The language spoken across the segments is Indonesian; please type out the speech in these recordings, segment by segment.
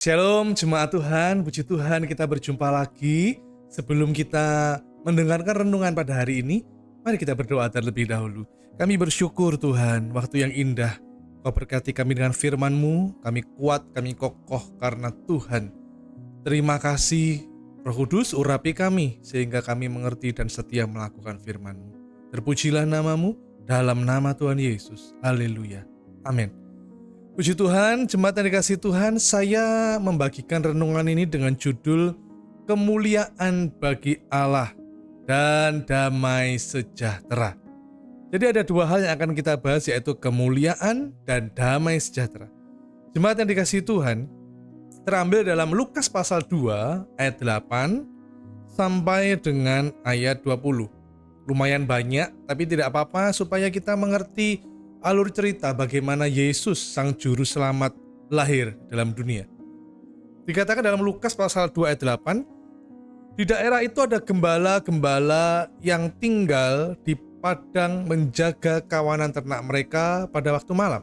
Shalom jemaat Tuhan, puji Tuhan kita berjumpa lagi. Sebelum kita mendengarkan renungan pada hari ini, mari kita berdoa terlebih dahulu. Kami bersyukur Tuhan, waktu yang indah. Kau berkati kami dengan firman-Mu, kami kuat, kami kokoh karena Tuhan. Terima kasih Roh Kudus urapi kami, sehingga kami mengerti dan setia melakukan firman-Mu. Terpujilah nama-Mu, dalam nama Tuhan Yesus. Haleluya. Amin. Puji Tuhan, jemaat yang dikasihi Tuhan, saya membagikan renungan ini dengan judul Kemuliaan bagi Allah dan Damai Sejahtera. Jadi ada dua hal yang akan kita bahas, yaitu kemuliaan dan damai sejahtera. Jemaat yang dikasihi Tuhan, terambil dalam Lukas pasal 2 ayat 8 sampai dengan ayat 20. Lumayan banyak, tapi tidak apa-apa supaya kita mengerti alur cerita bagaimana Yesus sang juru selamat lahir dalam dunia. Dikatakan dalam Lukas pasal 2 ayat 8, di daerah itu ada gembala-gembala yang tinggal di padang menjaga kawanan ternak mereka pada waktu malam.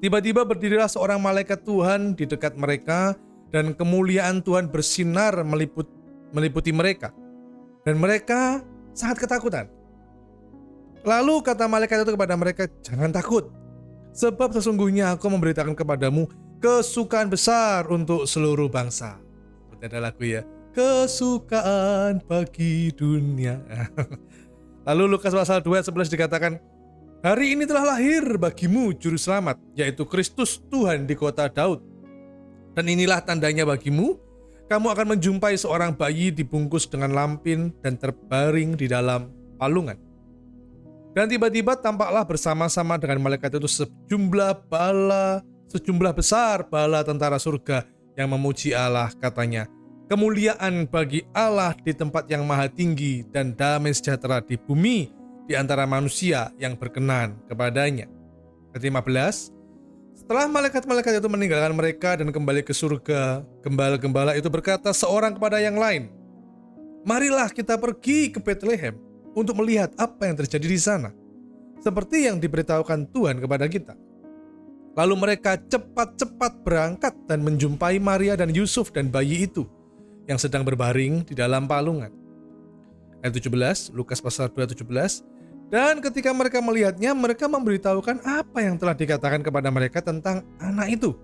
Tiba-tiba berdirilah seorang malaikat Tuhan di dekat mereka, dan kemuliaan Tuhan bersinar meliputi mereka. Dan mereka sangat ketakutan. Lalu kata malaikat itu kepada mereka, "Jangan takut, sebab sesungguhnya aku memberitakan kepadamu kesukaan besar untuk seluruh bangsa." Seperti ada lagu ya, kesukaan bagi dunia. Lalu Lukas pasal 2 ayat 11 dikatakan, "Hari ini telah lahir bagimu juru selamat, yaitu Kristus Tuhan di kota Daud. Dan inilah tandanya bagimu, kamu akan menjumpai seorang bayi dibungkus dengan lampin dan terbaring di dalam palungan." Dan tiba-tiba tampaklah bersama-sama dengan malaikat itu sejumlah besar bala tentara surga yang memuji Allah, katanya, "Kemuliaan bagi Allah di tempat yang maha tinggi dan damai sejahtera di bumi di antara manusia yang berkenan kepadanya." Ayat 15, setelah malaikat-malaikat itu meninggalkan mereka dan kembali ke surga, gembala-gembala itu berkata seorang kepada yang lain, "Marilah kita pergi ke Betlehem untuk melihat apa yang terjadi di sana, seperti yang diberitahukan Tuhan kepada kita." Lalu mereka cepat-cepat berangkat dan menjumpai Maria dan Yusuf dan bayi itu yang sedang berbaring di dalam palungan. Ayat 17, Lukas pasal 2 ayat 17, dan ketika mereka melihatnya, mereka memberitahukan apa yang telah dikatakan kepada mereka tentang anak itu.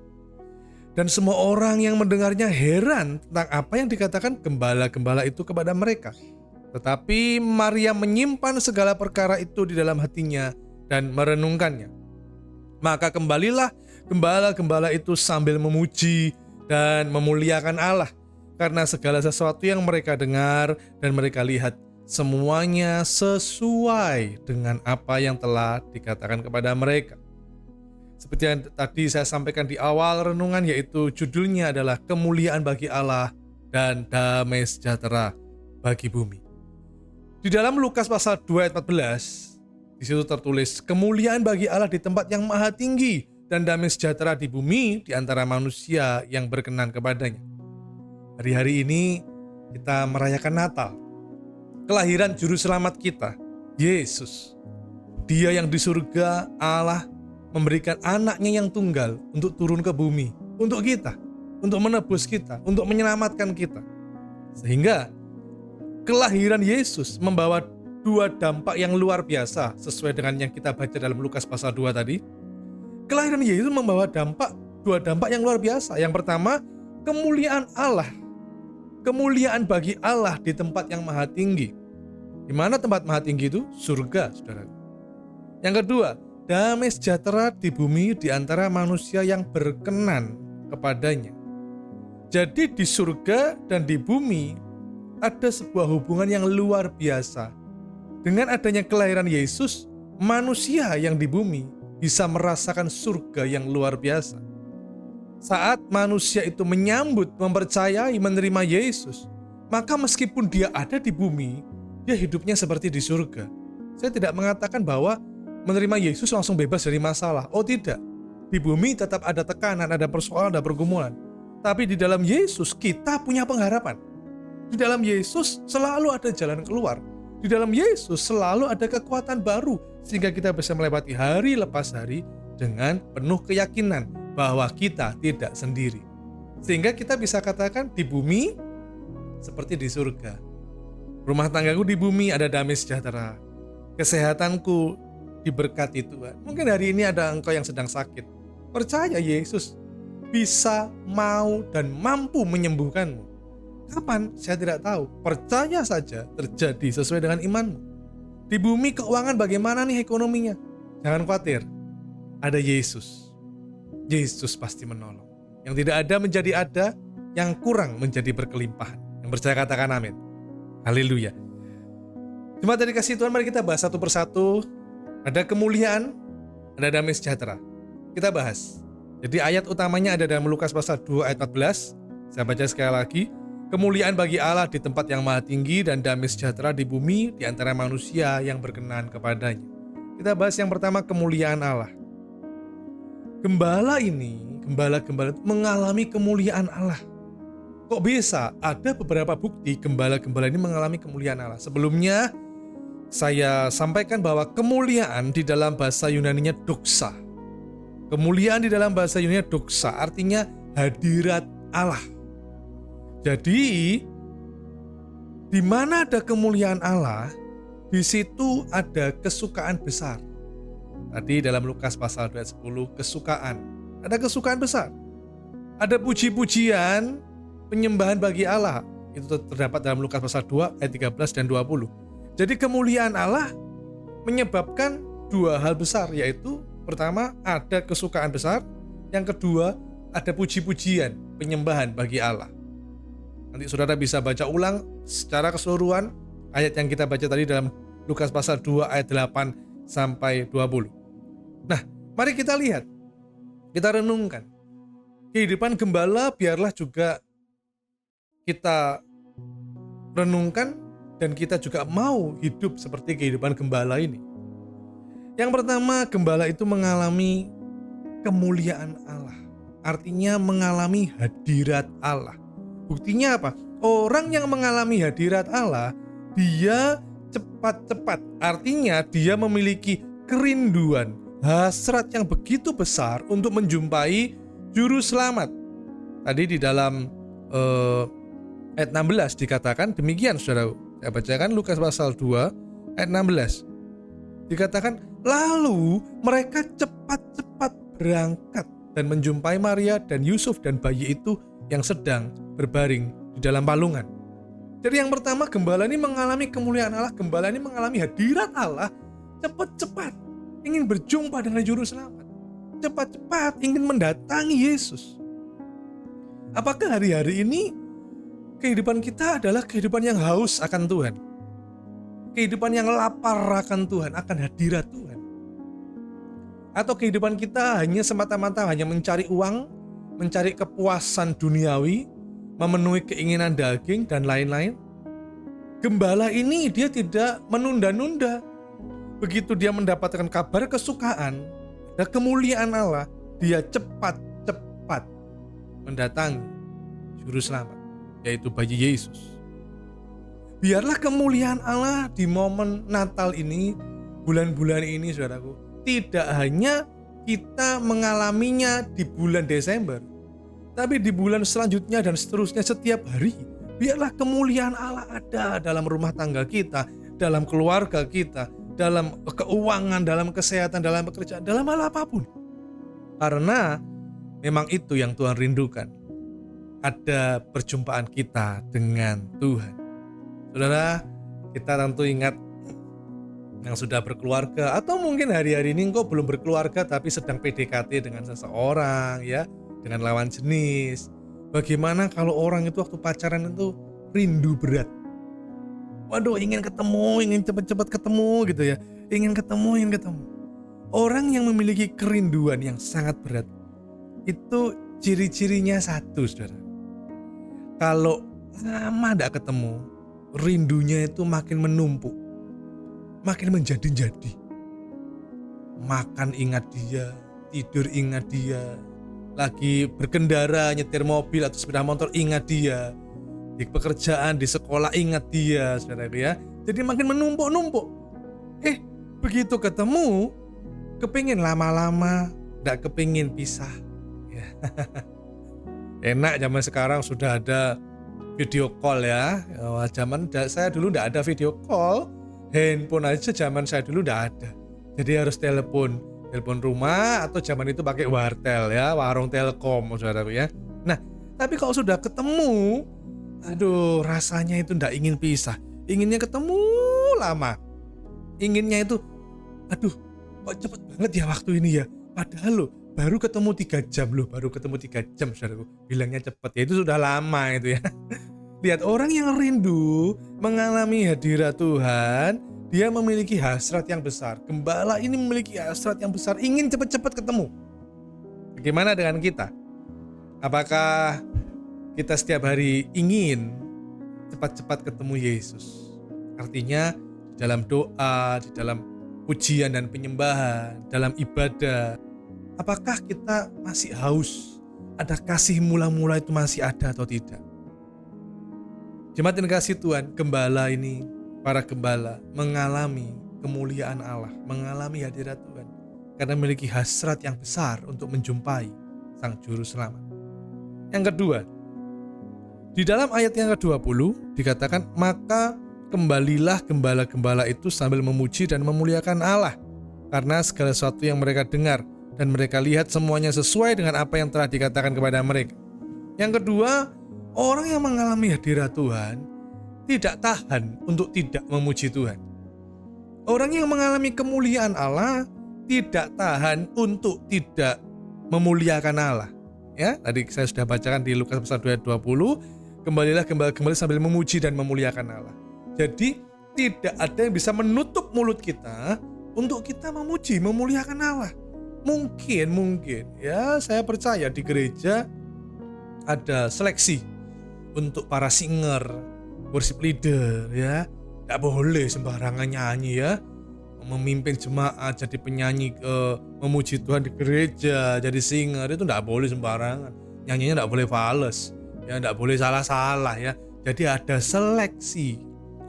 Dan semua orang yang mendengarnya heran tentang apa yang dikatakan gembala-gembala itu kepada mereka. Tetapi Maria menyimpan segala perkara itu di dalam hatinya dan merenungkannya. Maka kembalilah gembala-gembala itu sambil memuji dan memuliakan Allah, karena segala sesuatu yang mereka dengar dan mereka lihat semuanya sesuai dengan apa yang telah dikatakan kepada mereka. Seperti yang tadi saya sampaikan di awal renungan, yaitu judulnya adalah Kemuliaan bagi Allah dan Damai Sejahtera bagi bumi. Di dalam Lukas pasal 2 ayat 14, di situ tertulis, "Kemuliaan bagi Allah di tempat yang maha tinggi dan damai sejahtera di bumi di antara manusia yang berkenan kepadanya." Hari-hari ini kita merayakan Natal, kelahiran juru selamat kita, Yesus. Dia yang di surga, Allah memberikan anaknya yang tunggal untuk turun ke bumi, untuk kita, untuk menebus kita, untuk menyelamatkan kita. Sehingga kelahiran Yesus membawa dua dampak yang luar biasa, sesuai dengan yang kita baca dalam Lukas pasal 2 tadi. Kelahiran Yesus membawa dua dampak yang luar biasa. Yang pertama, kemuliaan Allah. Kemuliaan bagi Allah di tempat yang maha tinggi. Di mana tempat maha tinggi itu? Surga, saudara. Yang kedua, damai sejahtera di bumi di antara manusia yang berkenan kepadanya. Jadi di surga dan di bumi ada sebuah hubungan yang luar biasa. Dengan adanya kelahiran Yesus, manusia yang di bumi bisa merasakan surga yang luar biasa. Saat manusia itu menyambut, mempercayai, menerima Yesus, maka meskipun dia ada di bumi, dia hidupnya seperti di surga. Saya tidak mengatakan bahwa menerima Yesus langsung bebas dari masalah. Oh tidak, di bumi tetap ada tekanan, ada persoalan, ada pergumulan. Tapi di dalam Yesus kita punya pengharapan. Di dalam Yesus selalu ada jalan keluar. Di dalam Yesus selalu ada kekuatan baru, sehingga kita bisa melewati hari lepas hari dengan penuh keyakinan bahwa kita tidak sendiri. Sehingga kita bisa katakan di bumi seperti di surga. Rumah tanggaku di bumi ada damai sejahtera. Kesehatanku diberkati Tuhan. Mungkin hari ini ada engkau yang sedang sakit. Percaya Yesus bisa, mau, dan mampu menyembuhkanmu. Kapan? Saya tidak tahu. Percaya saja terjadi sesuai dengan imanmu. Di bumi keuangan bagaimana nih ekonominya? Jangan khawatir. Ada Yesus. Yesus pasti menolong. Yang tidak ada menjadi ada, yang kurang menjadi berkelimpahan. Yang percaya katakan amin. Haleluya. Cuma tadi kasih Tuhan, mari kita bahas satu persatu. Ada kemuliaan, ada damai sejahtera. Kita bahas. Jadi ayat utamanya ada dalam Lukas pasal 2 ayat 14. Saya baca sekali lagi. Kemuliaan bagi Allah di tempat yang maha tinggi dan damai sejahtera di bumi di antara manusia yang berkenan kepadanya. Kita bahas yang pertama, kemuliaan Allah. Gembala mengalami kemuliaan Allah. Kok bisa? Ada beberapa bukti gembala-gembala ini mengalami kemuliaan Allah. Sebelumnya saya sampaikan bahwa kemuliaan di dalam bahasa Yunani-nya doxa. Kemuliaan di dalam bahasa Yunani doxa artinya hadirat Allah. Jadi di mana ada kemuliaan Allah, di situ ada kesukaan besar. Tadi dalam Lukas pasal 2 ayat 10, kesukaan. Ada kesukaan besar. Ada puji-pujian, penyembahan bagi Allah. Itu terdapat dalam Lukas pasal 2 ayat 13 dan 20. Jadi kemuliaan Allah menyebabkan dua hal besar, yaitu pertama ada kesukaan besar, yang kedua ada puji-pujian, penyembahan bagi Allah. Nanti saudara bisa baca ulang secara keseluruhan ayat yang kita baca tadi dalam Lukas pasal 2 ayat 8 sampai 20. Nah, mari kita lihat, kita renungkan. Kehidupan gembala biarlah juga kita renungkan dan kita juga mau hidup seperti kehidupan gembala ini. Yang pertama, gembala itu mengalami kemuliaan Allah. Artinya mengalami hadirat Allah. Buktinya apa? Orang yang mengalami hadirat Allah, dia cepat-cepat. Artinya dia memiliki kerinduan, hasrat yang begitu besar untuk menjumpai juru selamat. Tadi di dalam ayat 16 dikatakan demikian, saudara. Saya bacakan Lukas pasal 2 ayat 16. Dikatakan, lalu mereka cepat-cepat berangkat dan menjumpai Maria dan Yusuf dan bayi itu yang sedang berbaring di dalam palungan. Jadi yang pertama, gembala ini mengalami kemuliaan Allah, gembala ini mengalami hadirat Allah, cepat-cepat ingin berjumpa dengan juru selamat, cepat-cepat ingin mendatangi Yesus. Apakah hari-hari ini kehidupan kita adalah kehidupan yang haus akan Tuhan? Kehidupan yang lapar akan Tuhan, akan hadirat Tuhan? Atau kehidupan kita hanya semata-mata hanya mencari uang, mencari kepuasan duniawi, memenuhi keinginan daging dan lain-lain? Gembala ini dia tidak menunda-nunda. Begitu dia mendapatkan kabar kesukaan, ada kemuliaan Allah, dia cepat-cepat mendatangi juru selamat, yaitu bayi Yesus. Biarlah kemuliaan Allah di momen Natal ini, bulan-bulan ini, saudaraku, tidak hanya kita mengalaminya di bulan Desember, tapi di bulan selanjutnya dan seterusnya setiap hari. Biarlah kemuliaan Allah ada dalam rumah tangga kita, dalam keluarga kita, dalam keuangan, dalam kesehatan, dalam pekerjaan, dalam hal apapun. Karena memang itu yang Tuhan rindukan. Ada perjumpaan kita dengan Tuhan. Saudara, kita tentu ingat yang sudah berkeluarga, atau mungkin hari-hari ini engkau belum berkeluarga tapi sedang PDKT dengan seseorang, ya, dengan lawan jenis. Bagaimana kalau orang itu waktu pacaran itu rindu berat? Waduh, ingin ketemu, ingin cepat-cepat ketemu gitu ya. Ingin ketemu. Orang yang memiliki kerinduan yang sangat berat, itu ciri-cirinya satu, saudara. Kalau lama tidak ketemu, rindunya itu makin menumpuk, makin menjadi-jadi. Makan ingat dia, tidur ingat dia, lagi berkendara, nyetir mobil atau sepeda motor ingat dia, di pekerjaan, di sekolah ingat dia, saudara ya. Jadi makin menumpuk-numpuk. Begitu ketemu, kepingin lama-lama, gak kepingin pisah. Ya. Enak zaman sekarang sudah ada video call ya. Zaman saya dulu nggak ada video call. Handphone aja zaman saya dulu nggak ada. Jadi harus telepon rumah atau zaman itu pakai wartel ya, warung Telkom saudaraku ya. Nah, tapi kalau sudah ketemu, aduh rasanya itu nggak ingin pisah. Inginnya ketemu lama. Inginnya itu, aduh kok cepet banget ya waktu ini ya. Padahal loh baru ketemu 3 jam loh, baru ketemu 3 jam saudaraku. Bilangnya cepet ya, itu sudah lama itu ya. Lihat orang yang rindu mengalami hadirat Tuhan, dia memiliki hasrat yang besar. Gembala ini memiliki hasrat yang besar, ingin cepat-cepat ketemu. Bagaimana dengan kita? Apakah kita setiap hari ingin cepat-cepat ketemu Yesus? Artinya di dalam doa, di dalam pujian dan penyembahan, dalam ibadah, apakah kita masih haus? Ada kasih mula-mula itu masih ada atau tidak? Jemaat yang dikasihi Tuhan, gembala ini, para gembala mengalami kemuliaan Allah, mengalami hadirat Tuhan karena memiliki hasrat yang besar untuk menjumpai Sang Juru Selamat. Yang kedua, di dalam ayat yang ke-20 dikatakan, maka kembalilah gembala-gembala itu sambil memuji dan memuliakan Allah karena segala sesuatu yang mereka dengar dan mereka lihat semuanya sesuai dengan apa yang telah dikatakan kepada mereka. Yang kedua, orang yang mengalami hadirat Tuhan tidak tahan untuk tidak memuji Tuhan. Orang yang mengalami kemuliaan Allah tidak tahan untuk tidak memuliakan Allah. Ya, tadi saya sudah bacakan di Lukas pasal 2 ayat 20, kembalilah gembala-gembala sambil memuji dan memuliakan Allah. Jadi tidak ada yang bisa menutup mulut kita untuk kita memuji, memuliakan Allah. Mungkin ya, saya percaya di gereja ada seleksi untuk para singer, worship leader ya. Gak boleh sembarangan nyanyi ya. Memimpin jemaat jadi penyanyi, memuji Tuhan di gereja, jadi singer itu gak boleh sembarangan. Nyanyinya gak boleh fales ya, gak boleh salah-salah ya. Jadi ada seleksi,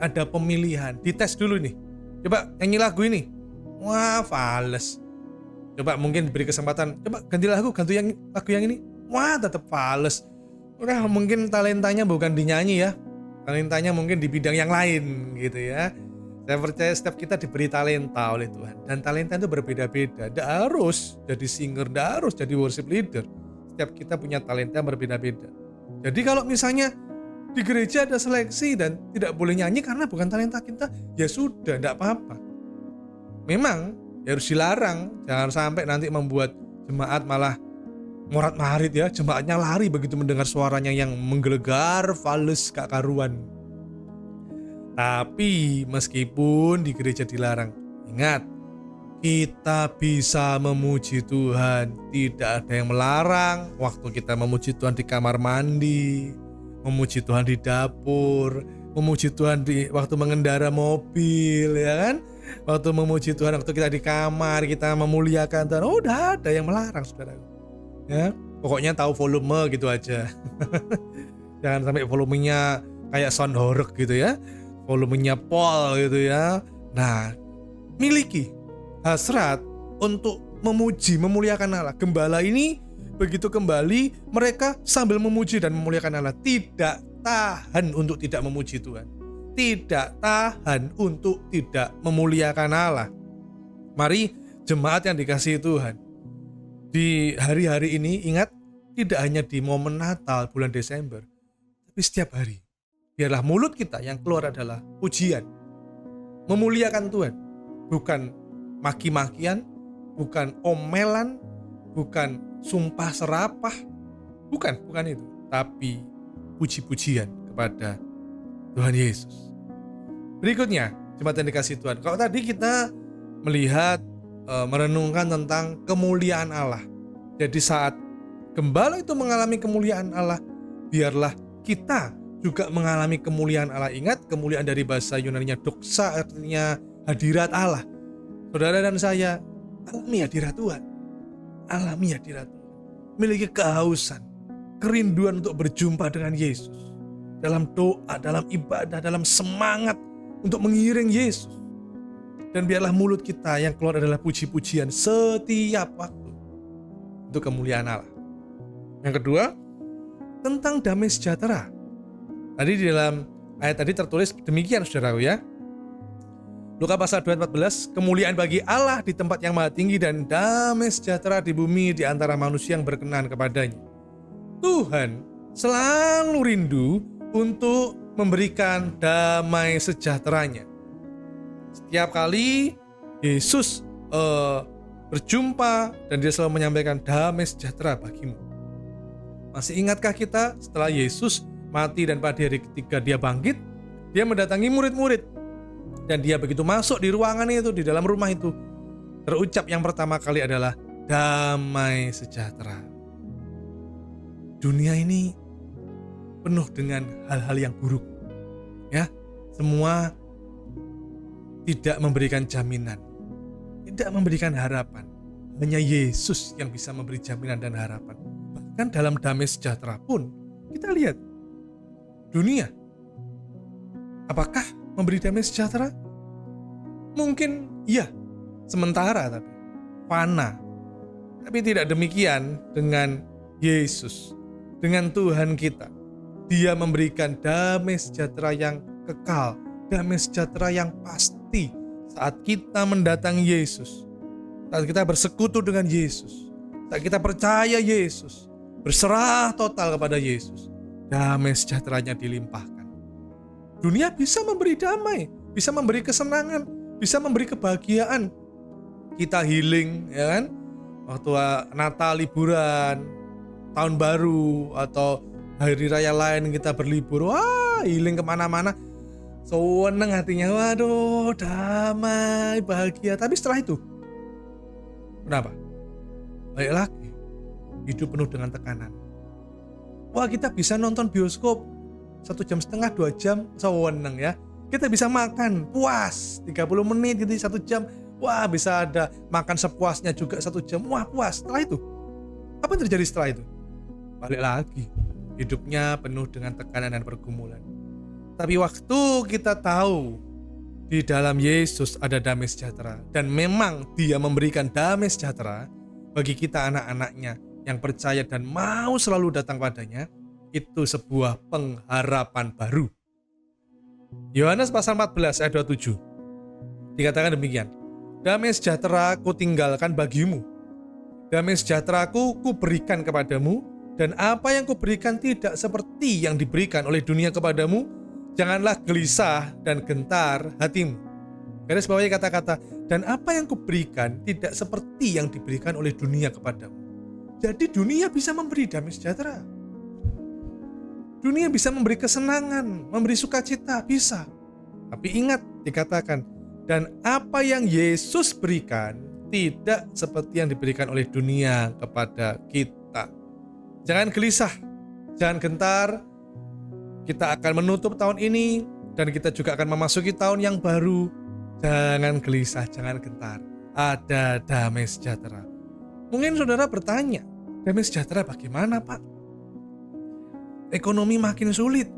ada pemilihan, dites dulu nih. Coba nyanyi lagu ini, wah fales. Coba mungkin diberi kesempatan, coba ganti lagu yang ini, wah tetap fales. Udah mungkin talentanya bukan dinyanyi ya, talentanya mungkin di bidang yang lain gitu ya. Saya percaya setiap kita diberi talenta oleh Tuhan, dan talenta itu berbeda-beda. Tidak harus jadi singer, tidak harus jadi worship leader. Setiap kita punya talenta yang berbeda-beda. Jadi kalau misalnya di gereja ada seleksi dan tidak boleh nyanyi karena bukan talenta kita, ya sudah, tidak apa-apa. Memang ya harus dilarang, jangan sampai nanti membuat jemaat malah morat-marit ya, jemaatnya lari begitu mendengar suaranya yang menggelegar, fales, gak karuan. Tapi meskipun di gereja dilarang, ingat, kita bisa memuji Tuhan. Tidak ada yang melarang waktu kita memuji Tuhan di kamar mandi, memuji Tuhan di dapur, memuji Tuhan waktu mengendara mobil ya kan. Waktu memuji Tuhan, waktu kita di kamar, kita memuliakan Tuhan. Oh, udah ada yang melarang saudara. Ya, pokoknya tahu volume gitu aja. Jangan sampai volumenya kayak sound horeg gitu ya. Volumenya pol gitu ya. Nah, miliki hasrat untuk memuji, memuliakan Allah. Gembala ini begitu kembali, mereka sambil memuji dan memuliakan Allah. Tidak tahan untuk tidak memuji Tuhan. Tidak tahan untuk tidak memuliakan Allah. Mari jemaat yang dikasihi Tuhan, di hari-hari ini ingat, tidak hanya di momen Natal bulan Desember, tapi setiap hari biarlah mulut kita yang keluar adalah pujian, memuliakan Tuhan. Bukan maki-makian, bukan omelan, bukan sumpah serapah, bukan itu, tapi puji-pujian kepada Tuhan Yesus. Berikutnya, jemaat yang dikasihi Tuhan, kalau tadi kita melihat, merenungkan tentang kemuliaan Allah. Jadi saat gembala itu mengalami kemuliaan Allah, biarlah kita juga mengalami kemuliaan Allah. Ingat, kemuliaan dari bahasa Yunaninya doxa, artinya hadirat Allah. Saudara dan saya alami hadirat Tuhan. Alami hadirat Tuhan. Memiliki kehausan, kerinduan untuk berjumpa dengan Yesus. Dalam doa, dalam ibadah, dalam semangat untuk mengiring Yesus. Dan biarlah mulut kita yang keluar adalah puji-pujian setiap waktu untuk kemuliaan Allah. Yang kedua, tentang damai sejahtera. Tadi di dalam ayat tadi tertulis demikian saudaraku ya. Lukas pasal 2 ayat 14, kemuliaan bagi Allah di tempat yang maha tinggi dan damai sejahtera di bumi di antara manusia yang berkenan kepadanya. Tuhan selalu rindu untuk memberikan damai sejahteranya. Setiap kali Yesus berjumpa dan dia selalu menyampaikan damai sejahtera bagimu. Masih ingatkah kita setelah Yesus mati dan pada hari ketiga dia bangkit, dia mendatangi murid-murid. Dan dia begitu masuk di ruangan itu, di dalam rumah itu, terucap yang pertama kali adalah damai sejahtera. Dunia ini penuh dengan hal-hal yang buruk. Ya, semua tidak memberikan jaminan, tidak memberikan harapan. Hanya Yesus yang bisa memberi jaminan dan harapan. Bahkan dalam damai sejahtera pun, kita lihat dunia. Apakah memberi damai sejahtera? Mungkin iya, sementara tapi fana. Tapi tidak demikian dengan Yesus, dengan Tuhan kita. Dia memberikan damai sejahtera yang kekal, damai sejahtera yang pasti saat kita mendatangi Yesus, saat kita bersekutu dengan Yesus, saat kita percaya Yesus, berserah total kepada Yesus, damai sejahteranya dilimpahkan. Dunia bisa memberi damai, bisa memberi kesenangan, bisa memberi kebahagiaan. Kita healing, ya kan? Waktu Natal, liburan, tahun baru, atau hari raya lain kita berlibur, wah healing kemana-mana, seneng hatinya, waduh damai, bahagia. Tapi setelah itu, kenapa? Balik lagi, hidup penuh dengan tekanan. Wah kita bisa nonton bioskop 1,5 jam, 2 jam, seneng ya. Kita bisa makan puas 30 menit gitu 1 jam. Wah bisa ada makan sepuasnya juga 1 jam. Wah puas. Setelah itu apa yang terjadi setelah itu? Balik lagi, hidupnya penuh dengan tekanan dan pergumulan. Tapi waktu kita tahu di dalam Yesus ada damai sejahtera, dan memang Dia memberikan damai sejahtera bagi kita anak-anaknya yang percaya dan mau selalu datang padanya, itu sebuah pengharapan baru. Yohanes pasal 14 ayat 27 dikatakan demikian, damai sejahtera ku tinggalkan bagimu, damai sejahtera ku berikan kepadamu, dan apa yang ku berikan tidak seperti yang diberikan oleh dunia kepadamu. Janganlah gelisah dan gentar hatimu. Garis bawahi kata-kata, dan apa yang ku berikan tidak seperti yang diberikan oleh dunia kepadamu. Jadi dunia bisa memberi damai sejahtera, dunia bisa memberi kesenangan, memberi sukacita, bisa. Tapi ingat, dikatakan, dan apa yang Yesus berikan tidak seperti yang diberikan oleh dunia kepada kita. Jangan gelisah, jangan gentar. Kita akan menutup tahun ini dan kita juga akan memasuki tahun yang baru. Jangan gelisah, jangan gentar. Ada damai sejahtera. Mungkin saudara bertanya, damai sejahtera bagaimana, Pak? Ekonomi makin sulit.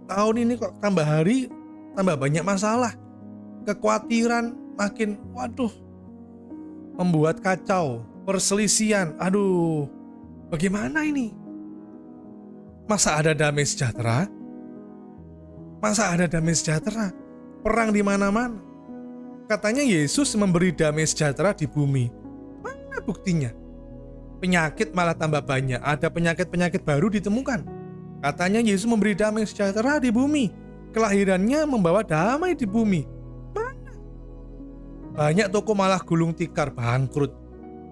Tahun ini kok tambah hari tambah banyak masalah. Kekhawatiran makin, membuat kacau, perselisihan. Aduh, bagaimana ini? Masa ada damai sejahtera? Masa ada damai sejahtera? Perang di mana-mana. Katanya Yesus memberi damai sejahtera di bumi. Mana buktinya? Penyakit malah tambah banyak, ada penyakit-penyakit baru ditemukan. Katanya Yesus memberi damai sejahtera di bumi. Kelahirannya membawa damai di bumi. Mana? Banyak toko malah gulung tikar, bangkrut.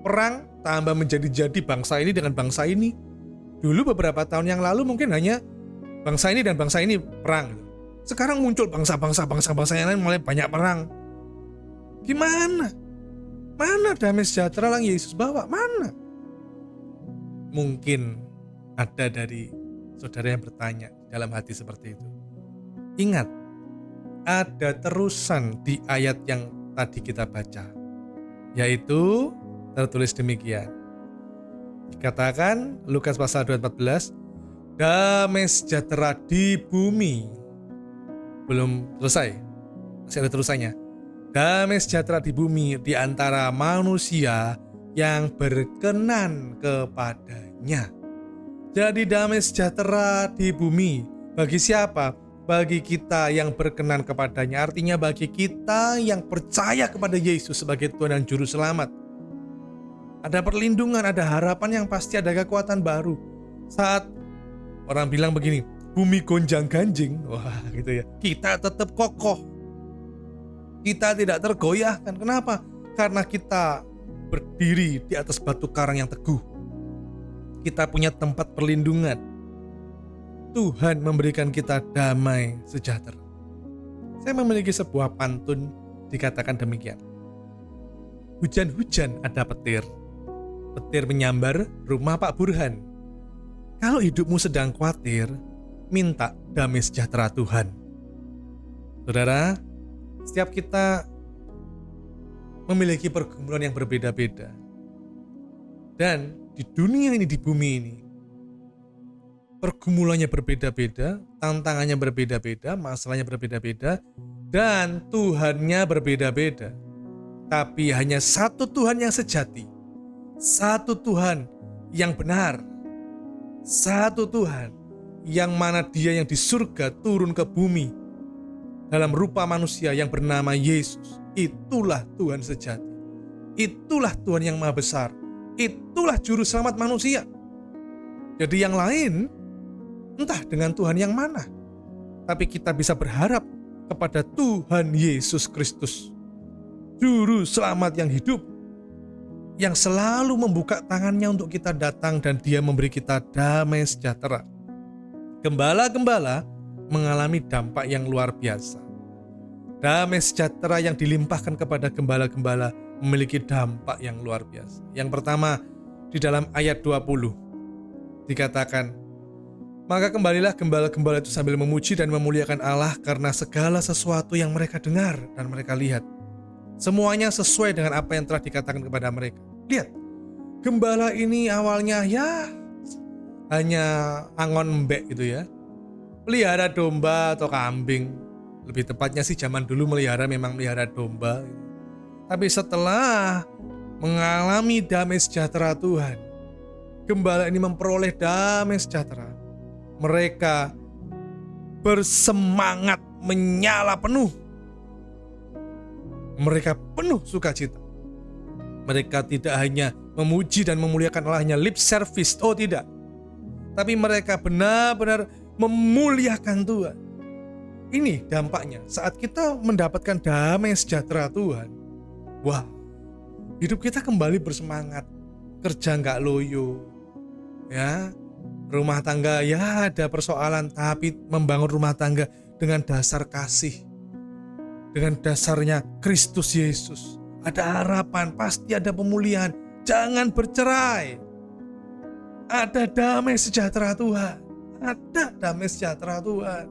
Perang tambah menjadi-jadi bangsa ini dengan bangsa ini. Dulu beberapa tahun yang lalu mungkin hanya bangsa ini dan bangsa ini perang. Sekarang muncul bangsa-bangsa yang lain mulai banyak perang. Gimana? Mana damai sejahtera yang Yesus bawa? Mana? Mungkin ada dari saudara yang bertanya dalam hati seperti itu. Ingat, ada terusan di ayat yang tadi kita baca, yaitu tertulis demikian. Dikatakan Lukas pasal 2:14, damai sejahtera di bumi. Belum selesai, masih ada terusannya. Damai sejahtera di bumi di antara manusia yang berkenan kepadanya. Jadi damai sejahtera di bumi. Bagi siapa? Bagi kita yang berkenan kepadanya. Artinya bagi kita yang percaya kepada Yesus sebagai Tuhan dan Juru Selamat. Ada perlindungan, ada harapan, yang pasti ada kekuatan baru. Saat orang bilang begini, bumi gonjang-ganjing, wah gitu ya, kita tetap kokoh. Kita tidak tergoyahkan. Kenapa? Karena kita berdiri di atas batu karang yang teguh. Kita punya tempat perlindungan. Tuhan memberikan kita damai sejahtera. Saya memiliki sebuah pantun dikatakan demikian. Hujan-hujan ada petir. Petir menyambar rumah Pak Burhan. Kalau hidupmu sedang khawatir, minta damai sejahtera Tuhan. Saudara, setiap kita memiliki pergumulan yang berbeda-beda. Dan di dunia ini, di bumi ini, pergumulannya berbeda-beda, tantangannya berbeda-beda, masalahnya berbeda-beda, dan Tuhannya berbeda-beda. Tapi hanya satu Tuhan yang sejati, satu Tuhan yang benar, satu Tuhan yang mana Dia yang di surga turun ke bumi dalam rupa manusia yang bernama Yesus. Itulah Tuhan sejati. Itulah Tuhan yang maha besar. Itulah juru selamat manusia. Jadi yang lain, entah dengan Tuhan yang mana, tapi kita bisa berharap kepada Tuhan Yesus Kristus, juru selamat yang hidup, yang selalu membuka tangannya untuk kita datang dan Dia memberi kita damai sejahtera. Gembala-gembala mengalami dampak yang luar biasa. Damai sejahtera yang dilimpahkan kepada gembala-gembala memiliki dampak yang luar biasa. Yang pertama, di dalam ayat 20 dikatakan, maka kembalilah gembala-gembala itu sambil memuji dan memuliakan Allah karena segala sesuatu yang mereka dengar dan mereka lihat. Semuanya sesuai dengan apa yang telah dikatakan kepada mereka. Lihat, gembala ini awalnya ya hanya angon embek gitu ya, pelihara domba atau kambing. Lebih tepatnya sih zaman dulu memang melihara domba. Tapi setelah mengalami damai sejahtera Tuhan, gembala ini memperoleh damai sejahtera. Mereka bersemangat, menyala penuh. Mereka penuh sukacita. Mereka tidak hanya memuji dan memuliakan Allah, hanya lip service, oh tidak. Tapi mereka benar-benar memuliakan Tuhan. Ini dampaknya saat kita mendapatkan damai sejahtera Tuhan. Wah, hidup kita kembali bersemangat, kerja nggak loyo, ya, rumah tangga ya ada persoalan, tapi membangun rumah tangga dengan dasar kasih, dengan dasarnya Kristus Yesus. Ada harapan, pasti ada pemulihan. Jangan bercerai. Ada damai sejahtera Tuhan. Ada damai sejahtera Tuhan.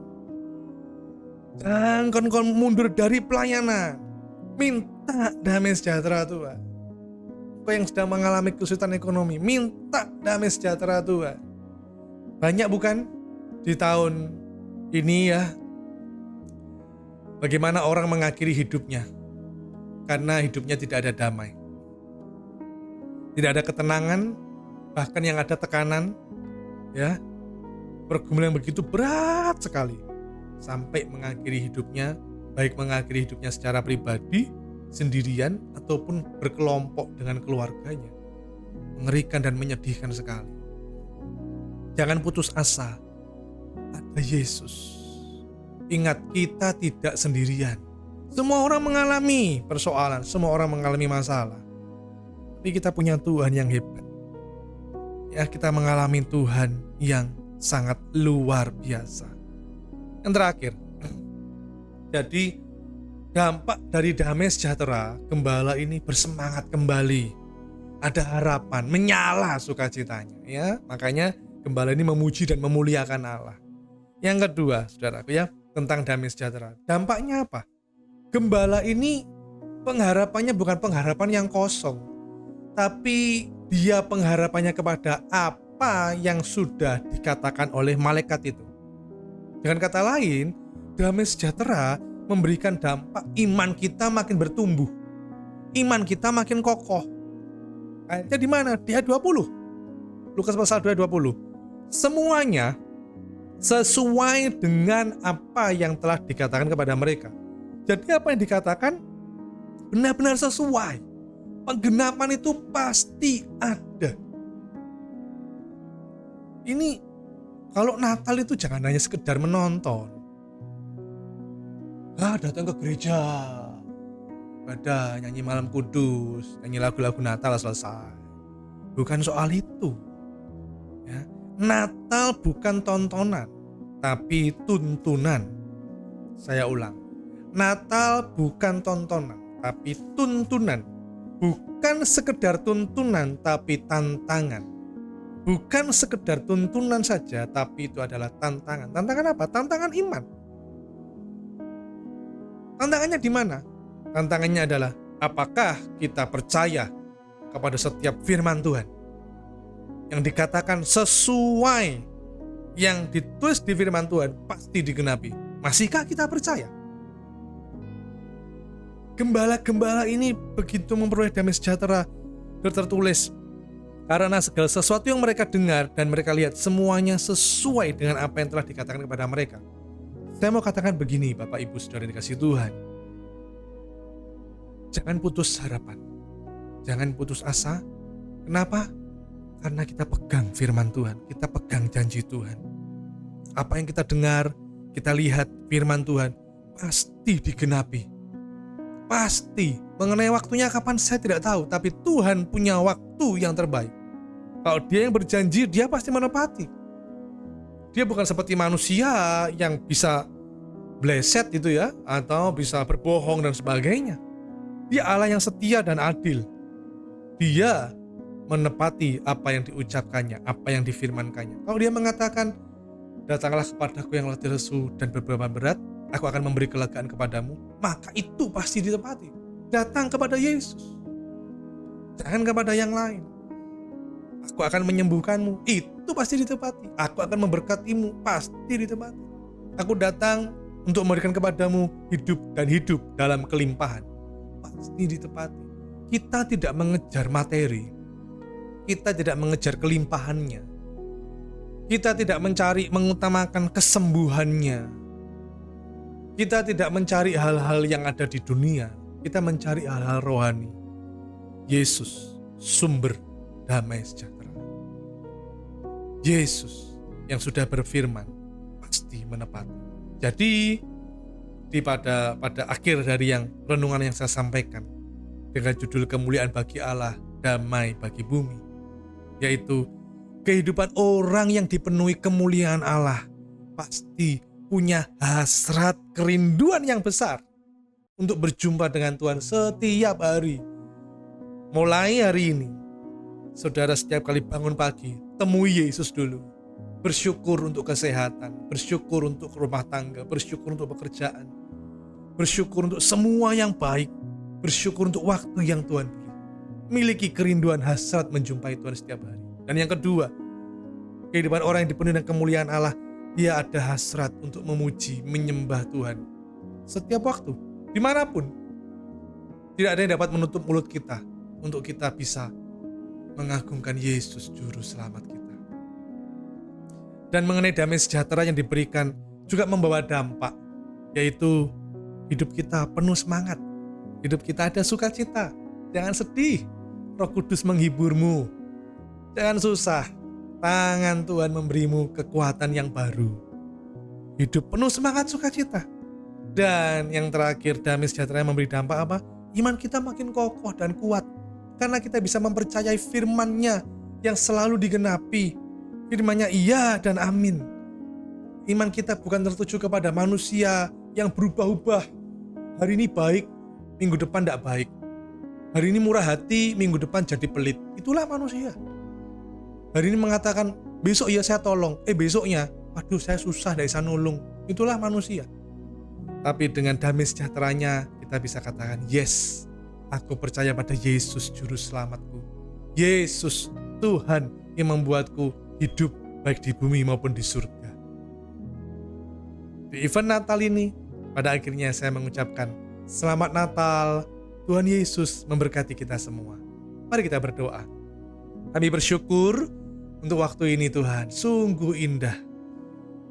Jangan kau mundur dari pelayanan. Minta damai sejahtera Tuhan. Kau yang sedang mengalami kesulitan ekonomi, minta damai sejahtera Tuhan. Banyak bukan di tahun ini ya, bagaimana orang mengakhiri hidupnya karena hidupnya tidak ada damai, tidak ada ketenangan, bahkan yang ada tekanan, ya, pergumulan yang begitu berat sekali sampai mengakhiri hidupnya, baik mengakhiri hidupnya secara pribadi, sendirian, ataupun berkelompok dengan keluarganya. Mengerikan dan menyedihkan sekali. Jangan putus asa, ada Yesus. Ingat, kita tidak sendirian. Semua orang mengalami persoalan, semua orang mengalami masalah. Tapi kita punya Tuhan yang hebat. Ya, kita mengalami Tuhan yang sangat luar biasa. Yang terakhir, jadi dampak dari damai sejahtera, gembala ini bersemangat kembali. Ada harapan, menyala sukacitanya, ya. Makanya gembala ini memuji dan memuliakan Allah. Yang kedua, saudaraku ya, tentang damai sejahtera. Dampaknya apa? Gembala ini pengharapannya bukan pengharapan yang kosong, tapi dia pengharapannya kepada apa yang sudah dikatakan oleh malaikat itu. Dengan kata lain, damai sejahtera memberikan dampak iman kita makin bertumbuh. Iman kita makin kokoh. Ayatnya di mana? Di ayat 20. Lukas pasal 2 ayat 20. Semuanya sesuai dengan apa yang telah dikatakan kepada mereka. Jadi apa yang dikatakan benar-benar sesuai. Penggenapan itu pasti ada. Ini kalau Natal itu jangan hanya sekedar menonton. Datang ke gereja, ibadah, nyanyi malam kudus, nyanyi lagu-lagu Natal selesai. Bukan soal itu. Ya. Natal bukan tontonan, tapi tuntunan. Saya ulang. Natal bukan tontonan, tapi tuntunan. Bukan sekedar tuntunan, tapi tantangan. Bukan sekedar tuntunan saja, tapi itu adalah tantangan. Tantangan apa? Tantangan iman. Tantangannya di mana? Tantangannya adalah apakah kita percaya kepada setiap firman Tuhan yang dikatakan sesuai yang ditulis di firman Tuhan pasti digenapi. Masihkah kita percaya? Gembala-gembala ini begitu memperoleh damai sejahtera, tertulis karena segala sesuatu yang mereka dengar dan mereka lihat semuanya sesuai dengan apa yang telah dikatakan kepada mereka. Saya mau katakan begini, Bapak Ibu Saudara yang dikasihi Tuhan. Jangan putus harapan. Jangan putus asa. Kenapa? Karena kita pegang firman Tuhan, kita pegang janji Tuhan. Apa yang kita dengar, kita lihat firman Tuhan pasti digenapi. Pasti. Mengenai waktunya kapan saya tidak tahu, tapi Tuhan punya waktu yang terbaik. Kalau Dia yang berjanji, Dia pasti menepati. Dia bukan seperti manusia yang bisa bleset gitu ya, atau bisa berbohong dan sebagainya. Dia Allah yang setia dan adil. Dia menepati apa yang diucapkannya, apa yang difirmankannya. Kalau Dia mengatakan, datanglah kepadaku yang letih lesu dan berbeban berat, aku akan memberi kelegaan kepadamu, maka itu pasti ditepati. Datang kepada Yesus, jangan kepada yang lain. Aku akan menyembuhkanmu, itu pasti ditepati. Aku akan memberkatimu, pasti ditepati. Aku datang untuk memberikan kepadamu hidup dan hidup dalam kelimpahan, pasti ditepati. Kita tidak mengejar materi, kita tidak mengejar kelimpahannya, kita tidak mencari mengutamakan kesembuhannya. Kita tidak mencari hal-hal yang ada di dunia, kita mencari hal-hal rohani. Yesus, sumber damai sejahtera. Yesus yang sudah berfirman pasti menepati. Jadi pada akhir dari yang renungan yang saya sampaikan dengan judul kemuliaan bagi Allah, damai bagi bumi, yaitu kehidupan orang yang dipenuhi kemuliaan Allah pasti punya hasrat kerinduan yang besar untuk berjumpa dengan Tuhan setiap hari. Mulai hari ini, saudara setiap kali bangun pagi, temui Yesus dulu. Bersyukur untuk kesehatan, bersyukur untuk rumah tangga, bersyukur untuk pekerjaan, bersyukur untuk semua yang baik, bersyukur untuk waktu yang Tuhan beri. Miliki kerinduan hasrat menjumpai Tuhan setiap hari. Dan yang kedua, kehidupan orang yang dipenuhi dengan kemuliaan Allah, dia ada hasrat untuk memuji, menyembah Tuhan setiap waktu, dimanapun. Tidak ada yang dapat menutup mulut kita untuk kita bisa mengagungkan Yesus Juru Selamat kita. Dan mengenai damai sejahtera yang diberikan juga membawa dampak, yaitu hidup kita penuh semangat, hidup kita ada sukacita. Jangan sedih, Roh Kudus menghiburmu. Jangan susah, tangan Tuhan memberimu kekuatan yang baru. Hidup penuh semangat sukacita. Dan yang terakhir, damai sejahtera yang memberi dampak apa? Iman kita makin kokoh dan kuat. Karena kita bisa mempercayai firman-Nya yang selalu digenapi. Firman-Nya iya dan amin. Iman kita bukan tertuju kepada manusia yang berubah-ubah. Hari ini baik, minggu depan tidak baik. Hari ini murah hati, minggu depan jadi pelit. Itulah manusia. Hari ini mengatakan, besok ya saya tolong. Besoknya, waduh saya susah tidak bisa nolong. Itulah manusia. Tapi dengan damai sejahteranya, kita bisa katakan, yes, aku percaya pada Yesus Juru Selamatku. Yesus, Tuhan yang membuatku hidup baik di bumi maupun di surga. Di event Natal ini, pada akhirnya saya mengucapkan, Selamat Natal, Tuhan Yesus memberkati kita semua. Mari kita berdoa. Kami bersyukur untuk waktu ini Tuhan. Sungguh indah.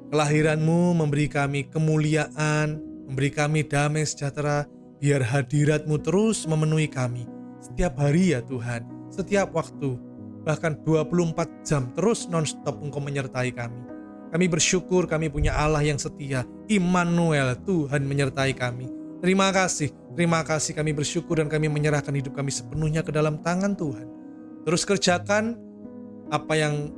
Kelahiran-Mu memberi kami kemuliaan, memberi kami damai sejahtera, biar hadirat-Mu terus memenuhi kami. Setiap hari ya Tuhan, setiap waktu, bahkan 24 jam terus non-stop Engkau menyertai kami. Kami bersyukur kami punya Allah yang setia, Immanuel, Tuhan menyertai kami. Terima kasih kami bersyukur dan kami menyerahkan hidup kami sepenuhnya ke dalam tangan Tuhan. Terus kerjakan apa yang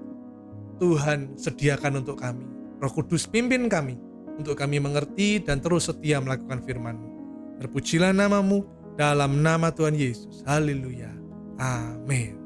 Tuhan sediakan untuk kami. Roh Kudus pimpin kami untuk kami mengerti dan terus setia melakukan firman-Mu. Terpujilah nama-Mu dalam nama Tuhan Yesus. Haleluya. Amin.